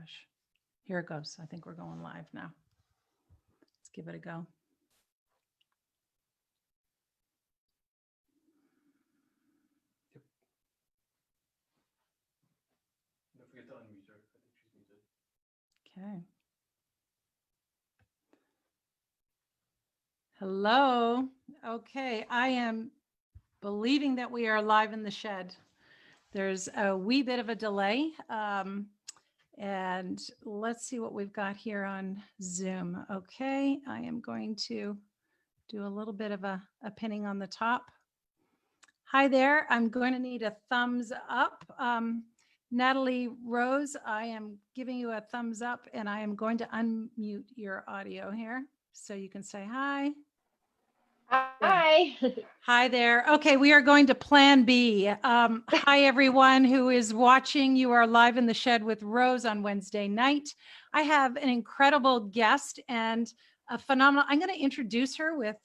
gosh. Here it goes. I think we're going live now. Let's give it a go. Yep. Don't forget to unmute her. I think she's muted. Okay. Hello. Okay, I am believing that we are live in the shed. There's a wee bit of a delay. And let's see what we've got here on Zoom. Okay, I am going to do a little bit of a pinning on the top. Hi there. I'm going to need a thumbs up. Natalie Rose, I am giving you a thumbs up and I am going to unmute your audio here so you can say hi. Hi. Hi there. Okay, we are going to plan B. Hi, everyone who is watching. You are live in the shed with Rose on Wednesday night. I have an incredible guest and a phenomenal, I'm going to introduce her with,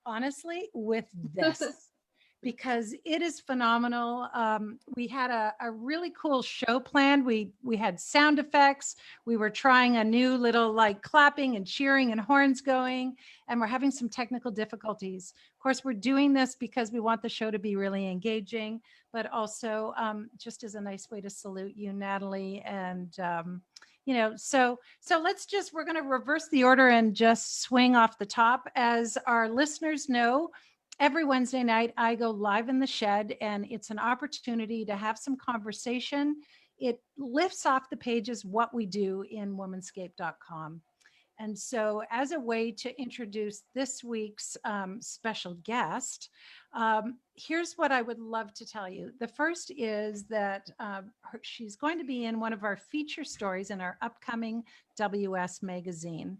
honestly, with this. Because it is phenomenal. We had a really cool show planned. We had sound effects. We were trying a new little like clapping and cheering and horns going, and we're having some technical difficulties. Of course, we're doing this because we want the show to be really engaging, but also just as a nice way to salute you, Natalie. And you know, so we're going to reverse the order and just swing off the top. As our listeners know, every Wednesday night, I go live in the shed, and it's an opportunity to have some conversation. It lifts off the pages what we do in womanscape.com. And so as a way to introduce this week's special guest, here's what I would love to tell you. The first is that she's going to be in one of our feature stories in our upcoming WS magazine.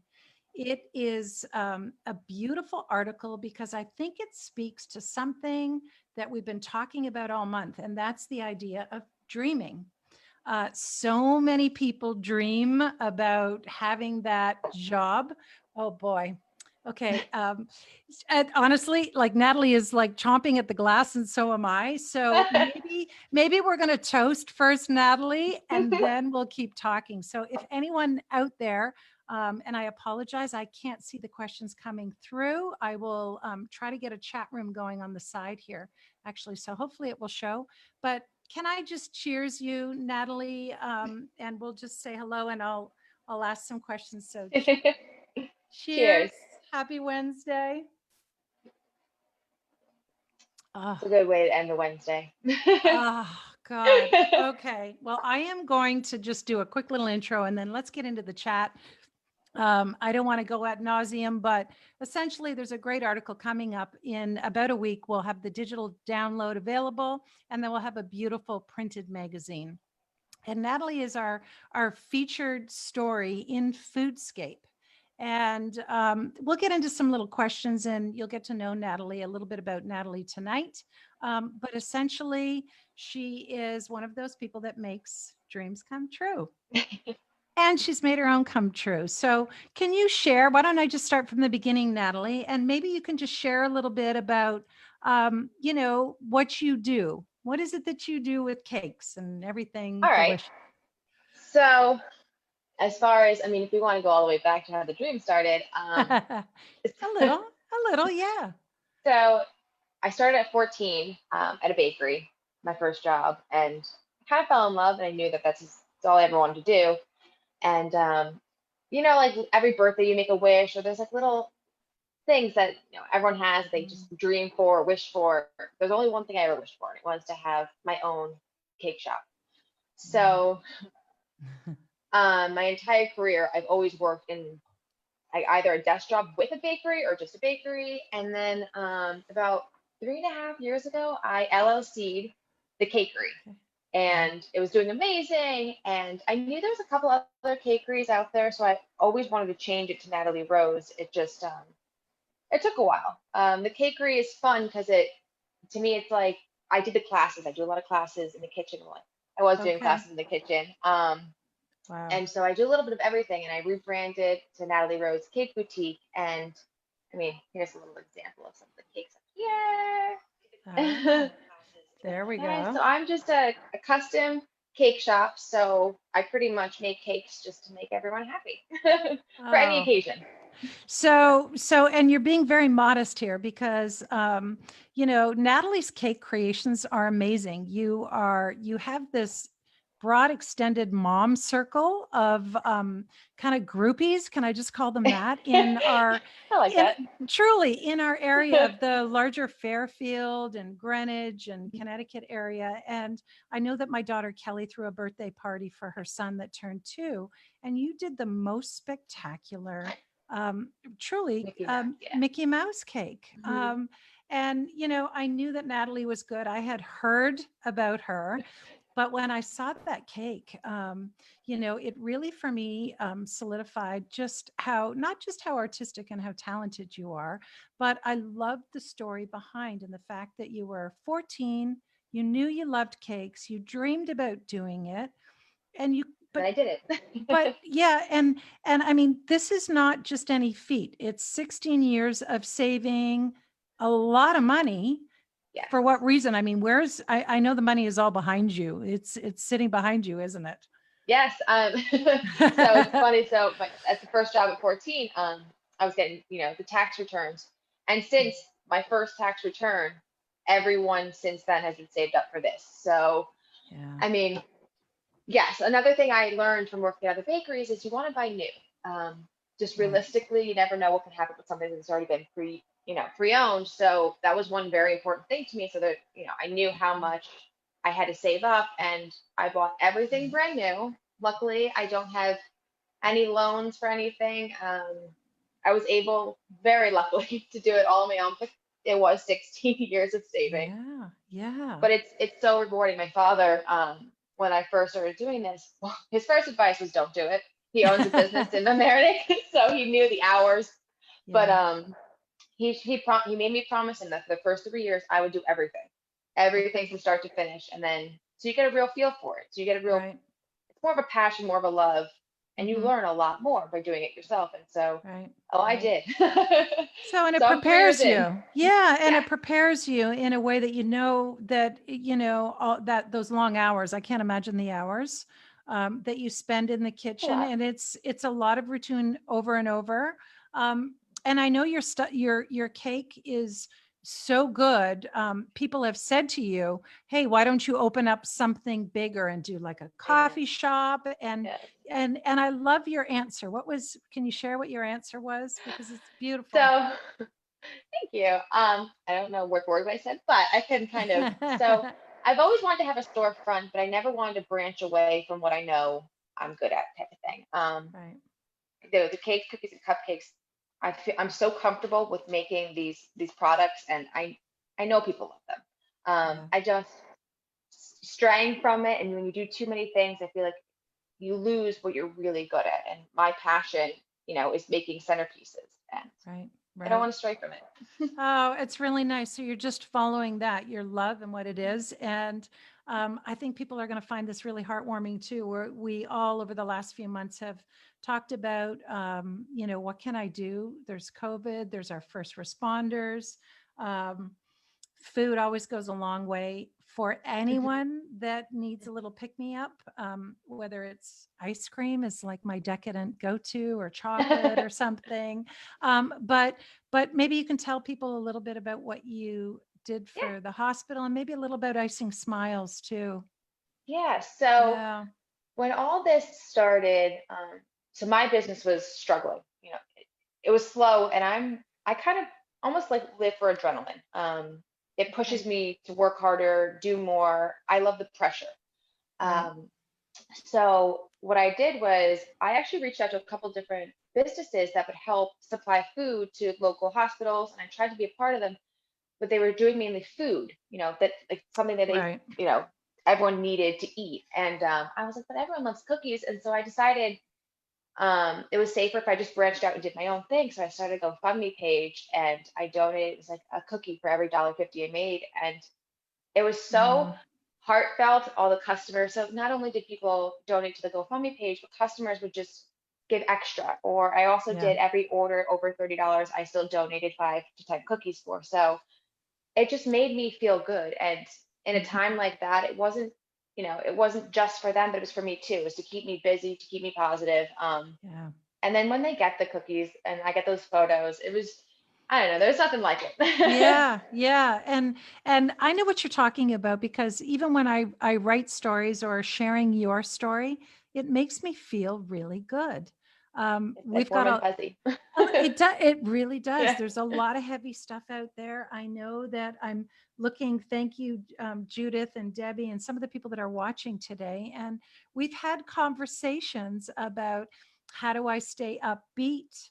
It is a beautiful article because I think it speaks to something that we've been talking about all month, and that's the idea of dreaming. So many people dream about having that job. Oh boy. Okay. And honestly, like Natalie is like chomping at the glass and so am I. So maybe we're going to toast first, Natalie, and then we'll keep talking. So if anyone out there, and I apologize, I can't see the questions coming through. I will try to get a chat room going on the side here, actually. So hopefully it will show. But can I just cheers you, Natalie? And we'll just say hello and I'll ask some questions. So cheers. Happy Wednesday. It's a good way to end the Wednesday. Oh, God. Okay. Well, I am going to just do a quick little intro and then let's get into the chat. I don't want to go ad nauseum, but essentially there's a great article coming up in about a week. We'll have the digital download available, and then we'll have a beautiful printed magazine. And Natalie is our featured story in Foodscape. And we'll get into some little questions and you'll get to know Natalie, a little bit about Natalie tonight. But essentially, she is one of those people that makes dreams come true. And she's made her own come true. So can you share, why don't I just start from the beginning, Natalie, and maybe you can just share a little bit about, you know, what you do. What is it that you do with cakes and everything? All right. Delicious? So as far as, I mean, if we want to go all the way back to how the dream started. a little, yeah. So I started at 14 at a bakery, my first job, and kind of fell in love, and I knew that that's all I ever wanted to do. And, you know, like every birthday you make a wish, or there's like little things that, you know, everyone has, they just dream for, wish for. There's only one thing I ever wished for, and it was to have my own cake shop. So my entire career, I've always worked in either a desk job with a bakery or just a bakery. And then about 3.5 years ago, I LLC'd the cakery. And it was doing amazing. And I knew there was a couple other cakeries out there, so I always wanted to change it to Natalie Rose. It just, it took a while. The cakery is fun because to me, it's like, I did the classes. I do a lot of classes in the kitchen. I was doing classes in the kitchen. Wow. And so I do a little bit of everything, and I rebranded to Natalie Rose Cake Boutique. And I mean, here's a little example of some of the cakes up here. There we go. So I'm just a custom cake shop, so I pretty much make cakes just to make everyone happy for any Oh, occasion. and you're being very modest here because, Natalie's cake creations are amazing. You have this broad extended mom circle of, kind of groupies. Can I just call them that I like in that. truly in our area of the larger Fairfield and Greenwich and Connecticut area. And I know that my daughter Kelly threw a birthday party for her son that turned 2, and you did the most spectacular, um, truly, Mickey Mouse, yeah. Mickey Mouse cake. Mhm. And, I knew that Natalie was good. I had heard about her, but when I saw that cake, it really for me, solidified just not just how artistic and how talented you are, but I loved the story behind and the fact that you were 14, you knew you loved cakes, you dreamed about doing it, and And I did but it. yeah, and I mean, this is not just any feat. It's 16 years of saving a lot of money. Yes. For what reason? I mean, I know the money is all behind you. It's sitting behind you, isn't it? Yes. So it's funny. So at the first job at 14, I was getting, the tax returns. And since my first tax return, everyone since then has been saved up for this. So, Yeah. I mean, yes, another thing I learned from working at other bakeries is you want to buy new. Just Right. realistically, you never know what can happen with something that's already been pre-owned. So that was one very important thing to me. So that, I knew how much I had to save up, and I bought everything brand new. Luckily, I don't have any loans for anything. I was able, very luckily, to do it all on my own. But it was 16 years of saving, Yeah. Yeah. but it's so rewarding. My father, when I first started doing this, well, his first advice was don't do it. He owns a business in America, so he knew the hours. But Yeah. he made me promise him that for the first 3 years I would do everything from start to finish, and then so you get a real feel for it. So you get a real, Right. it's more of a passion, more of a love, and you Hmm. learn a lot more by doing it yourself. And so, Right. oh, I Right. did. So, and it So I'm 3 years prepares in. you. Yeah. And Yeah. it prepares you in a way that, that, all that, those long hours, I can't imagine the hours, that you spend in the A kitchen, lot. and it's a lot of routine over and over. And I know your cake is so good. People have said to you, "Hey, why don't you open up something bigger and do like a I know. coffee shop?" And Yes. and I love your answer. Can you share what your answer was? Because it's beautiful. So thank you. I don't know what word I said, but I can kind of. So I've always wanted to have a storefront, but I never wanted to branch away from what I know I'm good at, type of thing. Right. The cakes, cookies, and cupcakes. I'm so comfortable with making these products, and I know people love them. Yeah. I just straying from it, and when you do too many things, I feel like you lose what you're really good at. And my passion, is making centerpieces, and Right. I don't Right. want to stray from it. Oh, it's really nice. So you're just following that, your love and what it is. And I think people are going to find this really heartwarming too. We all over the last few months have talked about, what can I do? There's COVID, there's our first responders. Um, Food always goes a long way for anyone that needs a little pick me up, whether it's ice cream is like my decadent go-to, or chocolate or something. But maybe you can tell people a little bit about what you did Yeah. for the hospital, and maybe a little about Icing Smiles too. Yeah. So Yeah. when all this started, so my business was struggling. It was slow, and I kind of almost like live for adrenaline. It Okay. pushes me to work harder, do more. I love the pressure. Right. Um, so what I did was I actually reached out to a couple different businesses that would help supply food to local hospitals, and I tried to be a part of them, but they were doing mainly food, that like something that Right. everyone needed to eat. And I was like, but everyone loves cookies. And so I decided it was safer if I just branched out and did my own thing. So I started a GoFundMe page, and I donated, it was like a cookie for every $1.50 I made. And it was so Wow. heartfelt, all the customers. So not only did people donate to the GoFundMe page, but customers would just give extra. Or I also Yeah. did every order over $30, I still donated 5 to 10 cookies for. So it just made me feel good. And in a Mhm. time like that, it wasn't it wasn't just for them, but it was for me too. It was to keep me busy, to keep me positive. Yeah. And then when they get the cookies and I get those photos, it was, I don't know, there's nothing like it. Yeah, yeah. And I know what you're talking about because even when I write stories or sharing your story, it makes me feel really good. It's We've like got warm and a fuzzy. it really does. Yeah. There's a lot of heavy stuff out there. I know that I'm looking, thank you, Judith and Debbie, and some of the people that are watching today. And we've had conversations about how do I stay upbeat?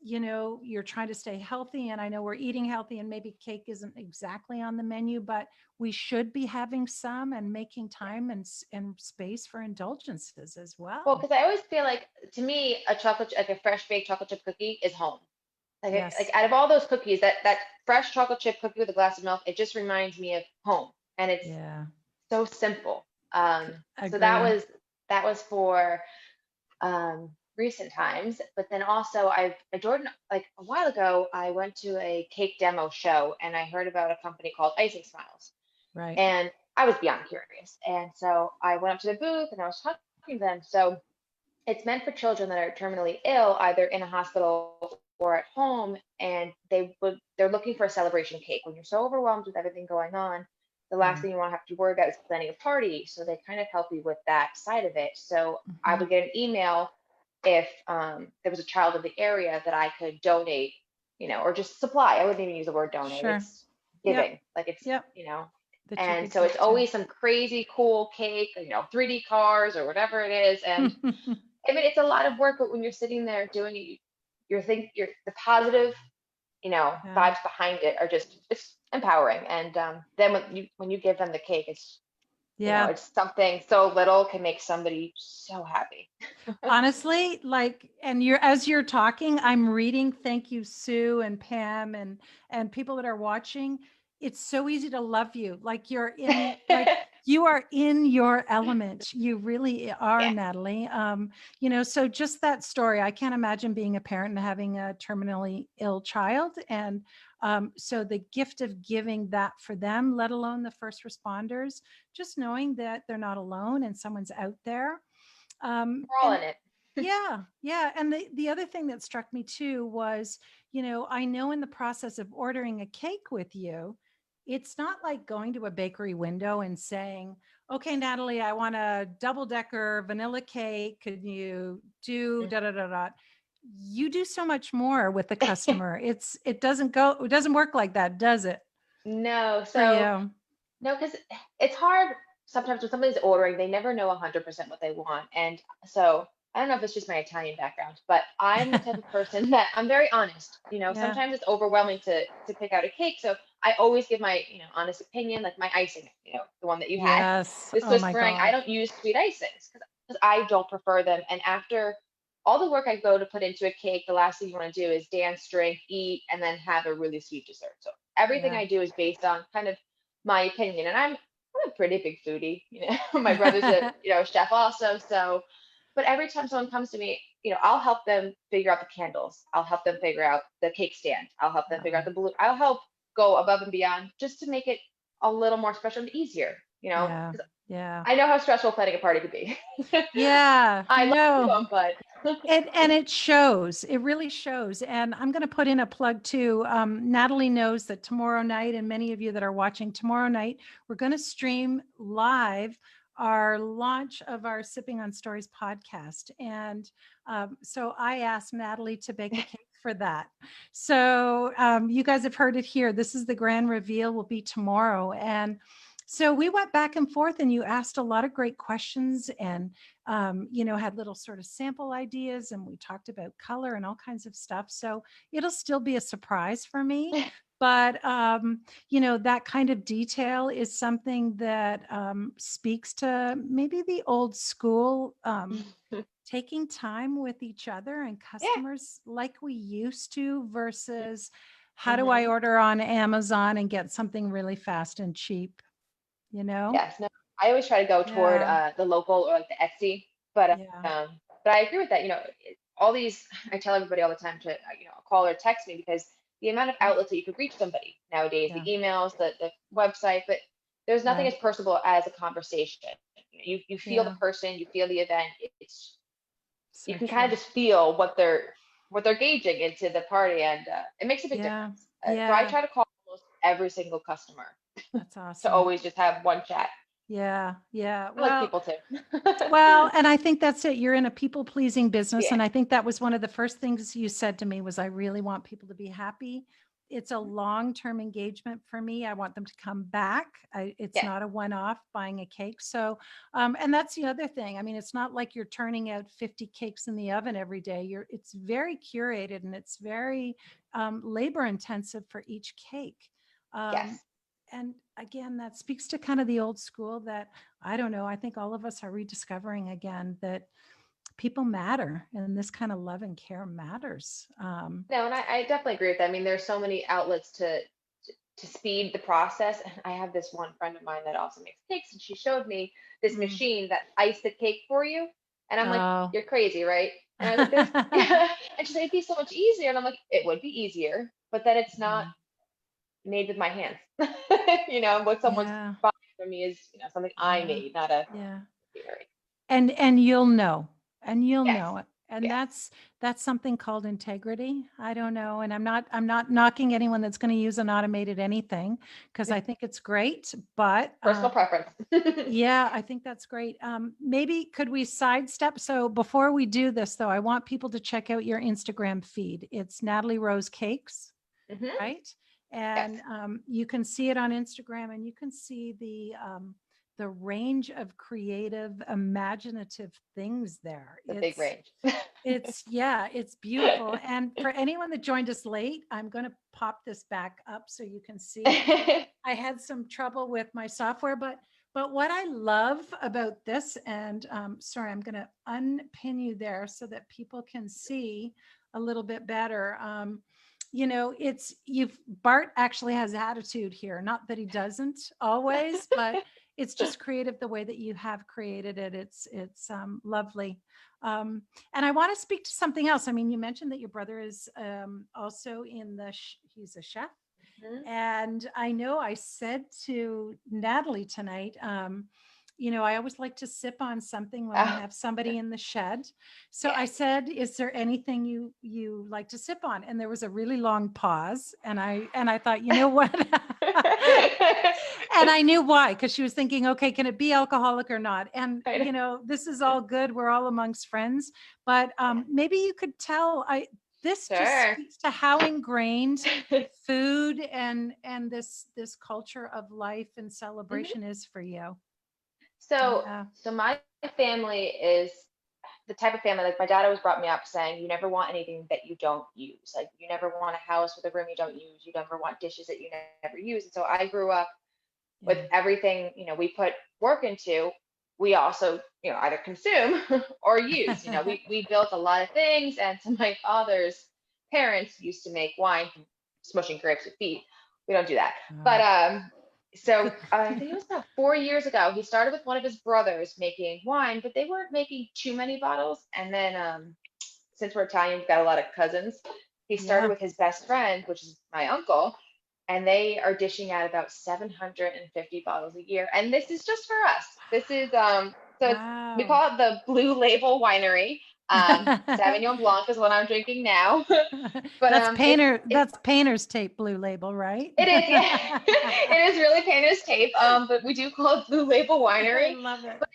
You're trying to stay healthy, and I know we're eating healthy, and maybe cake isn't exactly on the menu, but we should be having some and making time and space for indulgences as Well, well. because I always feel like, to me, like a fresh baked chocolate chip cookie is home. Like Yes. out of all those cookies, that fresh chocolate chip cookie with a glass of milk, it just reminds me of home, and it's Yeah. so simple. So Agree. that was for recent times, but then also I Jordan, like a while ago, I went to a cake demo show and I heard about a company called Icing Smiles, Right. and I was beyond curious, and so I went up to the booth and I was talking to them. So it's meant for children that are terminally ill, either in a hospital or at home, and they're looking for a celebration cake. When you're so overwhelmed with everything going on, the last Yeah. thing you want to have to worry about is planning a party. So they kind of help you with that side of it. So I Mhm. would get an email if there was a child in the area that I could donate, or just supply. I wouldn't even use the word donate. Sure. It's Yep. giving, like it's, Yep. you know, That you and could so it's give to. always some crazy cool cake, 3D cars or whatever it is. And I mean, it's a lot of work, but when you're sitting there doing it, you're the positive, Yeah. vibes behind it are just, it's empowering. And then when you give them the cake, Yeah. it's something so little can make somebody so happy. Honestly, like, and as you're talking, I'm reading, thank you, Sue and Pam and people that are watching. It's so easy to love you. Like you are in your element. You really are, Yeah, Natalie. So just that story, I can't imagine being a parent and having a terminally ill child. And so the gift of giving that for them, let alone the first responders, just knowing that they're not alone and someone's out there. we're all And in it. yeah, yeah. And the other thing that struck me too was, I know in the process of ordering a cake with you, it's not like going to a bakery window and saying, okay, Natalie, I want a double decker vanilla cake. Could you do da da da da? You do so much more with the customer. It doesn't work like that, does it? No, For so you. no, because it's hard sometimes when somebody's ordering, they never know 100% what they want. And so I don't know if it's just my Italian background, but I'm the type of person that I'm very honest. Yeah. Sometimes it's overwhelming to pick out a cake. So I always give my, honest opinion, like my icing, the one that you had, Yes. the Oh Swiss my meringue. I God. don't use sweet icings because I don't prefer them. And after all the work I go to put into a cake, the last thing you want to do is dance, drink, eat, and then have a really sweet dessert. So everything Yeah. I do is based on kind of my opinion. And I'm a pretty big foodie. My brother's a chef also. So, but every time someone comes to me, I'll help them figure out the candles. I'll help them figure out the cake stand. I'll help them figure out Oh, the balloon. I'll help go above and beyond just to make it a little more special and easier. yeah. 'Cause Yeah. I know how stressful planning a party could be. Yeah. I love No. them, but And it shows. It really shows. And I'm going to put in a plug too. Natalie knows that tomorrow night, and many of you that are watching tomorrow night, we're going to stream live our launch of our Sipping on Stories podcast. And so I asked Natalie to bake a cake for that. So you guys have heard it here. This is the grand reveal, will be tomorrow. And so we went back and forth, and you asked a lot of great questions and had little sort of sample ideas, and we talked about color and all kinds of stuff. So it'll still be a surprise for me. But, that kind of detail is something that speaks to maybe the old school, taking time with each other and yeah. customers like we used to versus how do I Hmm. order on Amazon and get something really fast and cheap, you know? Yes, no, I always try to go toward Yeah. the local or like the Etsy, but Yeah. I agree with that. All these I tell everybody all the time to call or text me because the amount of Yeah. outlets that you could reach somebody nowadays, the Yeah. emails, the website, but there's nothing Right. as personable as a conversation. You feel the Yeah. person, you feel the event. It's you So can kind of true. just feel what they're gauging into the party, and it makes a big Yeah. difference. So I Yeah. try to call almost every single customer That's to awesome. always just have one chat. Yeah. Yeah. I like Well, people too. well, and I think that's it. You're in a people pleasing business. Yeah. And I think that was one of the first things you said to me was I really want people to be happy. It's a long-term engagement for me. I want them to come back. It's Yeah. not a one-off buying a cake. So, and that's the other thing. I mean, it's not like you're turning out 50 cakes in the oven every day. It's very curated and it's very labor intensive for each cake. Um, Yes. and again, that speaks to kind of the old school that I don't know. I think all of us are rediscovering again that people matter and this kind of love and care matters. No, and I definitely agree with that. I mean, there's so many outlets to speed the process. And I have this one friend of mine that also makes cakes, and she showed me this Mm. machine that iced the cake for you. And I'm like, Oh. you're crazy, right? And I was like, there's, and she's like, it'd be so much easier. And I'm like, it would be easier, but then it's not Yeah. made with my hands. What someone's Yeah. buying from me is, something I Yeah. made, not a Yeah. machinery. And you'll know. And you'll Yes, know it. And yes. that's something called integrity. I don't know. And I'm not knocking anyone that's going to use an automated anything because I think it's great, but Personal preference. yeah, I think that's great. Maybe could we sidestep? So before we do this, though, I want people to check out your Instagram feed. It's Natalie Rose Cakes, Hmm. right? Yes, And you can see it on Instagram, and you can see the range of creative, imaginative things there. the big range. Yeah, it's beautiful. And for anyone that joined us late, I'm going to pop this back up so you can see. I had some trouble with my software, but what I love about this, and sorry, I'm going to unpin you there so that people can see a little bit better. It's you've Bart actually has attitude here. Not that he doesn't always, but it's just creative the way that you have created it. It's lovely. And I want to speak to something else. I mean, you mentioned that your brother is also he's a chef. Mhm. And I know I said to Natalie tonight, I always like to sip on something when we Oh. have somebody in the shed. So I Yes. said, "Is there anything you like to sip on?" And there was a really long pause, and I thought, you know what? And I knew why, because she was thinking, okay, can it be alcoholic or not? And this is all good. We're all amongst friends, but maybe you could tell. This just Sure. speaks to how ingrained food and this culture of life and Mhm. celebration is for you. So, Yeah. so my family is the type of family, like my dad always brought me up saying, you never want anything that you don't use. Like you never want a house with a room you don't use. You never want dishes that you never use. And so I grew up with Yeah. everything, we put work into, we also, either consume or use. We built a lot of things, and so my father's parents used to make wine from smushing grapes with feet. We don't do that. But Oh. so I think it was about 4 years ago, he started with one of his brothers making wine, but they weren't making too many bottles. And then since we're Italian, we've got a lot of cousins. He started Yeah. with his best friend, which is my uncle, and they are dishing out about 750 bottles a year. And this is just for us. This is we Wow. call it the Blue Label Winery. Sauvignon Blanc is what I'm drinking now, but it's That's painter's tape blue label, right? it is, yeah. It is really painter's tape. But we do call it Blue Label I Winery. love it. But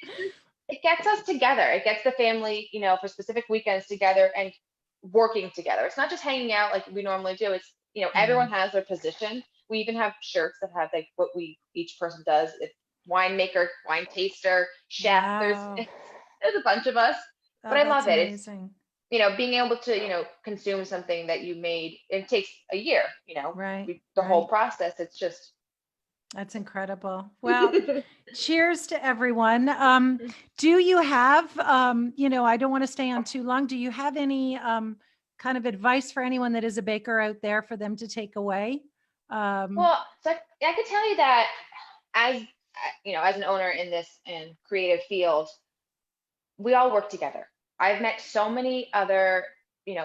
it gets us together. It gets the family, for specific weekends together and working together. It's not just hanging out like we normally do. It's, Yeah. everyone has their position. We even have shirts that have like what we each person does. It's winemaker, wine taster, chef. There's Wow. there's a bunch of us, but Oh, I that's love it. It's amazing. being able to consume something that you made. It takes a year. Right. The whole Right. process. It's just That's incredible. Well, cheers to everyone. Do you have, I don't want to stay on too long. Do you have any kind of advice for anyone that is a baker out there for them to take away? Um, well. So I could tell you that as as an owner in this and creative field, we all work together. I've met so many other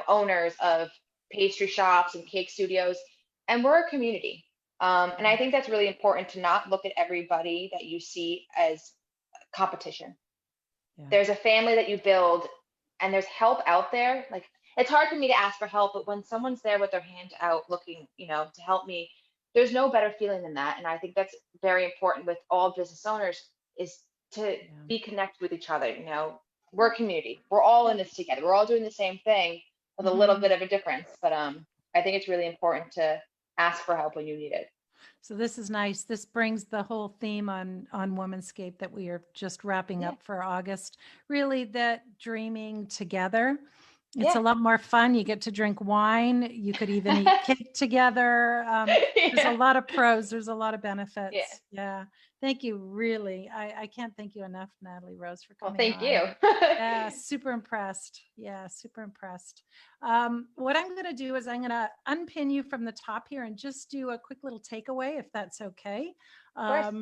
owners of pastry shops and cake studios, and we're a community. And I think that's really important to not look at everybody that you see as competition. Yeah. There's a family that you build and there's help out there. Like it's hard for me to ask for help, but when someone's there with their hand out looking, to help me, there's no better feeling than that. And I think that's very important with all business owners is to be connected with each other. We're a community. We're all in this together. We're all doing the same thing with a little bit of a difference. But I think it's really important to ask for help when you need it. So this is nice. This brings the whole theme on Womanscape that we are just wrapping Yeah. up for August. Really, that dreaming together. It's Yeah. a lot more fun. You get to drink wine. You could even eat cake together. There's a lot of pros. There's a lot of benefits. Yeah. Thank you. Really. I can't thank you enough, Natalie Rose, for Well, coming thank on. you. Yeah, super impressed. Yeah, super impressed. What I'm going to do is I'm going to unpin you from the top here and just do a quick little takeaway, if that's okay. course.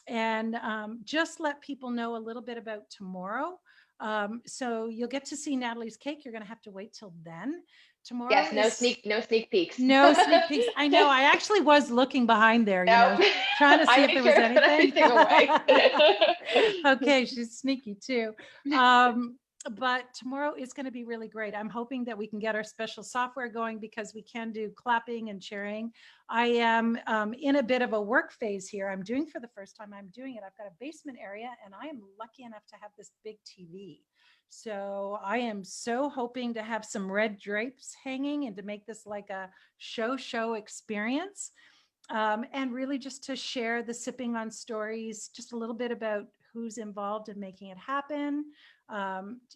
And just let people know a little bit about tomorrow. So you'll get to see Natalie's cake. You're going to have to wait till then. Tomorrow Yes, no is sneak peeks. no sneak peeks. I know. I actually was looking behind there, Nope. trying to see I if made there was sure to put anything. everything away. Okay, she's sneaky too. But tomorrow is going to be really great. I'm hoping that we can get our special software going because we can do clapping and cheering. I am in a bit of a work phase here. I'm doing for the first time. I'm doing it. I've got a basement area and I am lucky enough to have this big TV. So I am so hoping to have some red drapes hanging and to make this like a show experience. And really just to share the Sipping on Stories, just a little bit about who's involved in making it happen.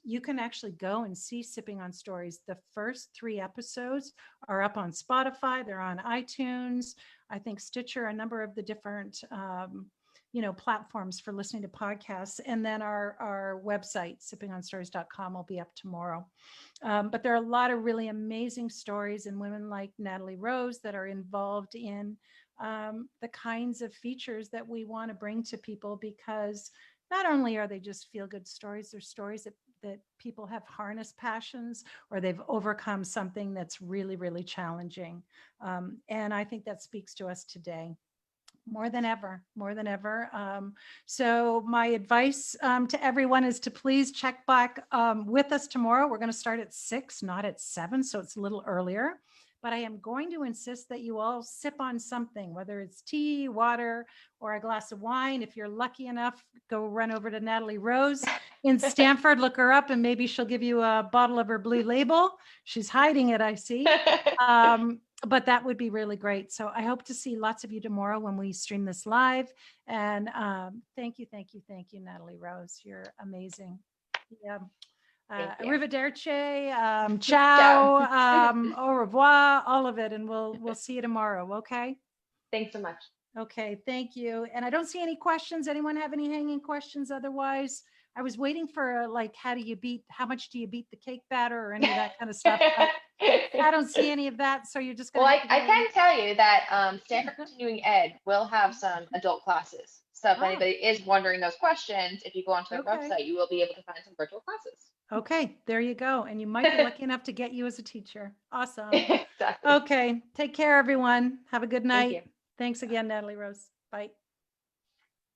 You can actually go and see Sipping on Stories. The first 3 episodes are up on Spotify. They're on iTunes, I think Stitcher, a number of the different platforms for listening to podcasts. And then our website, sippingonstories.com, will be up tomorrow. But there are a lot of really amazing stories and women like Natalie Rose that are involved in the kinds of features that we want to bring to people, because not only are they just feel good stories, they're stories that people have harnessed passions or they've overcome something that's really, really challenging. And I think that speaks to us today. More than ever. So my advice to everyone is to please check back with us tomorrow. We're going to start at 6, not at 7. So it's a little earlier, but I am going to insist that you all sip on something, whether it's tea, water, or a glass of wine. If you're lucky enough, go run over to Natalie Rose in Stamford, look her up, and maybe she'll give you a bottle of her Blue Label. She's hiding it, I see. But that would be really great. So I hope to see lots of you tomorrow when we stream this live. And thank you, Natalie Rose. You're amazing. Yeah. Arrivederci, ciao, au revoir, all of it. And we'll see you tomorrow. Okay. Thanks so much. Okay. Thank you. And I don't see any questions. Anyone have any hanging questions? Otherwise, I was waiting for how much do you beat the cake batter or any of that kind of stuff. But I don't see any of that. So you're just going to. Well, I can tell you that Stanford Continuing Ed will have some adult classes. So if anybody is wondering those questions, if you go onto their website, you will be able to find some virtual classes. Okay, there you go. And you might be lucky enough to get you as a teacher. Awesome. Exactly. Okay, take care, everyone. Have a good night. Thank you. Thanks again, Natalie Rose. Bye.